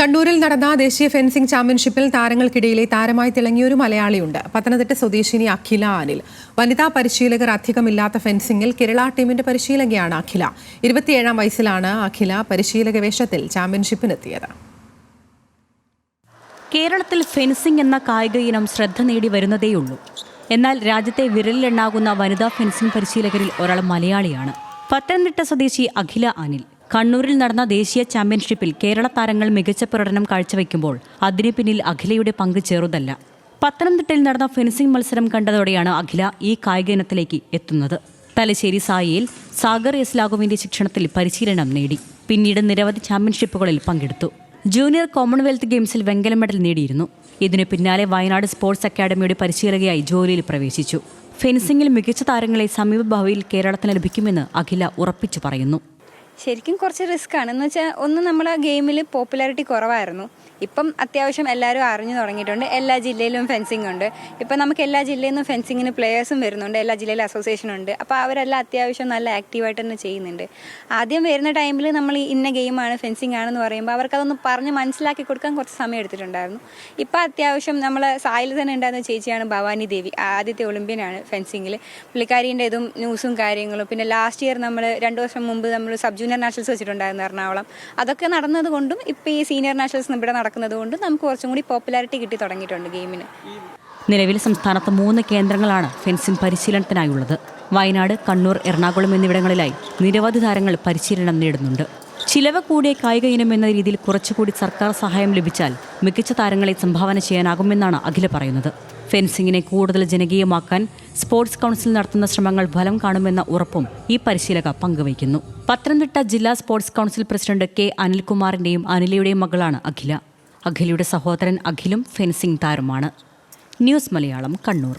കണ്ണൂരിൽ നടന്ന ദേശീയ ഫെൻസിംഗ് ചാമ്പ്യൻഷിപ്പിൽ താരങ്ങൾക്കിടയിലെ താരമായി തിളങ്ങിയൊരു മലയാളിയുണ്ട്. പത്തനംതിട്ട സ്വദേശിനി അഖില അനിൽ. വനിതാ പരിശീലകർ അധികമില്ലാത്ത ഫെൻസിംഗിൽ കേരള ടീമിന്റെ പരിശീലകയാണ് അഖില. 27-ാം വയസ്സിലാണ് അഖില പരിശീലക വേഷത്തിൽ ചാമ്പ്യൻഷിപ്പിനെത്തിയത്. കേരളത്തിൽ ഫെൻസിംഗ് എന്ന കായിക ഇനം ശ്രദ്ധ നേടി വരുന്നതേയുള്ളൂ. എന്നാൽ രാജ്യത്തെ വിരലിലെണ്ണാകുന്ന വനിതാ ഫെൻസിംഗ് പരിശീലകരിൽ ഒരാൾ മലയാളിയാണ്. പത്തനംതിട്ട സ്വദേശി അഖില അനിൽ. കണ്ണൂരിൽ നടന്ന ദേശീയ ചാമ്പ്യൻഷിപ്പിൽ കേരള താരങ്ങൾ മികച്ച പ്രകടനം കാഴ്ചവെക്കുമ്പോൾ അതിനു പിന്നിൽ അഖിലയുടെ പങ്ക് ചെറുതല്ല. പത്തനംതിട്ടയിൽ നടന്ന ഫെൻസിംഗ് മത്സരം കണ്ടതോടെയാണ് അഖില ഈ കായിക ഇനത്തിലേക്ക് എത്തുന്നത്. തലശ്ശേരി സായിയിൽ സാഗർ എസ് ലാഘുവിന്റെ ശിക്ഷണത്തിൽ പരിശീലനം നേടി. പിന്നീട് നിരവധി ചാമ്പ്യൻഷിപ്പുകളിൽ പങ്കെടുത്തു. ജൂനിയർ കോമൺവെൽത്ത് ഗെയിംസിൽ വെങ്കല മെഡൽ നേടിയിരുന്നു. ഇതിനു പിന്നാലെ വയനാട് സ്പോർട്സ് അക്കാദമിയുടെ പരിശീലകയായി ജോലിയിൽ പ്രവേശിച്ചു. ഫെൻസിംഗിൽ മികച്ച താരങ്ങളെ സമീപഭാവിയിൽ കേരളത്തിന് ലഭിക്കുമെന്ന് അഖില ഉറപ്പിച്ചു പറയുന്നു. ശരിക്കും കുറച്ച് റിസ്ക് ആണ്. എന്ന് വെച്ചാൽ ഒന്ന് നമ്മളെ ഗെയിമിൽ പോപ്പുലാരിറ്റി കുറവായിരുന്നു. ഇപ്പം അത്യാവശ്യം എല്ലാവരും അറിഞ്ഞു തുടങ്ങിയിട്ടുണ്ട്. എല്ലാ ജില്ലയിലും ഫെൻസിംഗ് ഉണ്ട്. ഇപ്പം നമുക്ക് എല്ലാ ജില്ലയിൽ നിന്നും ഫെൻസിങ്ങിന് പ്ലെയേഴ്സും വരുന്നുണ്ട്. എല്ലാ ജില്ലയിലും അസോസിയേഷൻ ഉണ്ട്. അപ്പോൾ അവരെല്ലാം അത്യാവശ്യം നല്ല ആക്റ്റീവായിട്ട് തന്നെ ചെയ്യുന്നുണ്ട്. ആദ്യം വരുന്ന ടൈമിൽ നമ്മൾ ഇന്ന ഗെയിമാണ് ഫെൻസിങ് ആണെന്ന് പറയുമ്പോൾ അവർക്കതൊന്ന് പറഞ്ഞ് മനസ്സിലാക്കി കൊടുക്കാൻ കുറച്ച് സമയം എടുത്തിട്ടുണ്ടായിരുന്നു. ഇപ്പം അത്യാവശ്യം നമ്മളെ സായിൽ തന്നെ ഉണ്ടായിരുന്ന ചേച്ചിയാണ് ഭവാനി ദേവി. ആദ്യത്തെ ഒളിമ്പ്യനാണ് ഫെൻസിങ്ങിൽ. പുള്ളിക്കാരിൻ്റെ ഇതും ന്യൂസും കാര്യങ്ങളും. പിന്നെ ലാസ്റ്റ് ഇയർ നമ്മൾ 2 വർഷം മുമ്പ് നമ്മൾ സബ് ജൂനിയർ നാഷണൽസ് വെച്ചിട്ടുണ്ടായിരുന്നു എറണാകുളം. അതൊക്കെ നടന്നത് കൊണ്ടും ഇപ്പോൾ ഈ സീനിയർ നാഷണൽസ് ഇവിടെ നടക്കുന്നത് കൊണ്ട് നമുക്ക് കുറച്ചും കൂടി പോപ്പുലാരിറ്റി കിട്ടി തുടങ്ങിയിട്ടുണ്ട് ഗെയിമിന്. നിലവിൽ സംസ്ഥാനത്ത് 3 കേന്ദ്രങ്ങളാണ് ഫെൻസിംഗ് പരിശീലനത്തിനായുള്ളത്. വയനാട്, കണ്ണൂർ, എറണാകുളം എന്നിവിടങ്ങളിലായി നിരവധി താരങ്ങൾ പരിശീലനം നേടുന്നുണ്ട്. ചിലവ് കൂടിയ കായിക ഇനം എന്ന രീതിയിൽ കുറച്ചുകൂടി സർക്കാർ സഹായം ലഭിച്ചാൽ മികച്ച താരങ്ങളെ സംഭാവന ചെയ്യാനാകുമെന്നാണ് അഖില പറയുന്നത്. ഫെൻസിങ്ങിനെ കൂടുതൽ ജനകീയമാക്കാൻ സ്പോർട്സ് കൗൺസിൽ നടത്തുന്ന ശ്രമങ്ങൾ ഫലം കാണുമെന്ന ഉറപ്പും ഈ പരിശീലക പങ്കുവയ്ക്കുന്നു. പത്തനംതിട്ട ജില്ലാ സ്പോർട്സ് കൗൺസിൽ പ്രസിഡന്റ് കെ അനിൽകുമാറിന്റെയും അനിലയുടെയും മകളാണ് അഖില. അഖിലയുടെ സഹോദരൻ അഖിലും ഫെൻസിംഗ് താരമാണ്. ന്യൂസ് മലയാളം, കണ്ണൂർ.